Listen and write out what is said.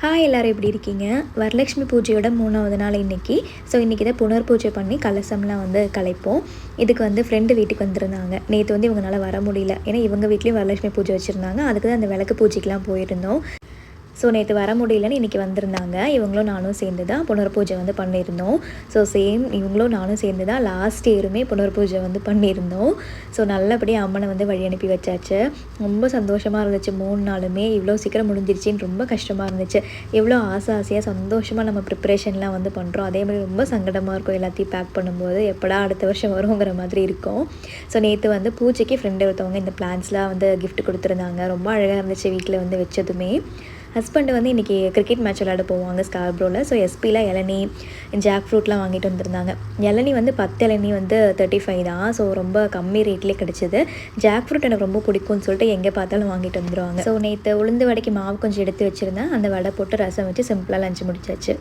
Hi எல்லோரும் எப்படி இருக்கீங்க? வரலட்சுமி பூஜையோட 3வது நாள் இன்றைக்கி. ஸோ இன்றைக்கி தான் புனர் பூஜை பண்ணி கலசம்லாம் வந்து கலைப்போம். இதுக்கு வந்து ஃப்ரெண்டு வீட்டுக்கு வந்திருந்தாங்க. நேற்று வந்து இவங்களால வர முடியல. ஏன்னா இவங்க வீட்லேயும் வரலட்சுமி பூஜை வச்சுருந்தாங்க. அதுக்கு தான் அந்த விளக்கு பூஜைக்கெலாம் போயிருந்தோம். ஸோ நேற்று வர முடியலன்னு இன்றைக்கி வந்திருந்தாங்க. இவங்களும் நானும் சேர்ந்து தான் புனர் பூஜை வந்து பண்ணியிருந்தோம். ஸோ சேம் இவங்களும் நானும் சேர்ந்து தான் லாஸ்ட் இயருமே புனர் பூஜை வந்து பண்ணியிருந்தோம். ஸோ நல்லபடியாக அம்மனை வந்து வழி அனுப்பி வச்சாச்சு. ரொம்ப சந்தோஷமாக இருந்துச்சு. 3 நாளுமே இவ்வளோ சீக்கிரம் முடிஞ்சிருச்சின்னு ரொம்ப கஷ்டமாக இருந்துச்சு. எவ்வளோ ஆசையாக சந்தோஷமாக நம்ம ப்ரிப்ரேஷன்லாம் வந்து பண்ணுறோம். அதே மாதிரி ரொம்ப சங்கடமாக இருக்கும் எல்லாத்தையும் பேக் பண்ணும்போது. எப்படா அடுத்த வருஷம் வருங்கிற மாதிரி இருக்கும். ஸோ நேற்று வந்து பூஜைக்கு ஃப்ரெண்டு ஒருத்தவங்க இந்த பிளான்ஸ்லாம் வந்து கிஃப்ட் கொடுத்துருந்தாங்க. ரொம்ப அழகாக இருந்துச்சு வீட்டில் வந்து வச்சதுமே. ஹஸ்பண்டு வந்து இன்றைக்கி கிரிக்கெட் மேட்ச் விளையாட போவாங்க ஸ்கார்ப்ரோவில். ஸோ எஸ்பியில் இளநீ, ஜாக் ஃப்ரூட்லாம் வாங்கிட்டு வந்திருந்தாங்க. இளநீ வந்து 10 இளநீ வந்து 35 தான். ஸோ ரொம்ப கம்மி ரேட்லேயே கிடச்சிது. ஜாக் ஃப்ரூட் எனக்கு ரொம்ப பிடிக்கும்னு சொல்லிட்டு எங்கே பார்த்தாலும் வாங்கிட்டு வந்துடுவாங்க. ஸோ நேற்று உளுந்து வடைக்கு மாவு கொஞ்சம் எடுத்து வச்சுருந்தேன். அந்த வடை போட்டு ரசம் வச்சு சிம்பிளாக லஞ்சு முடிச்சாச்சு.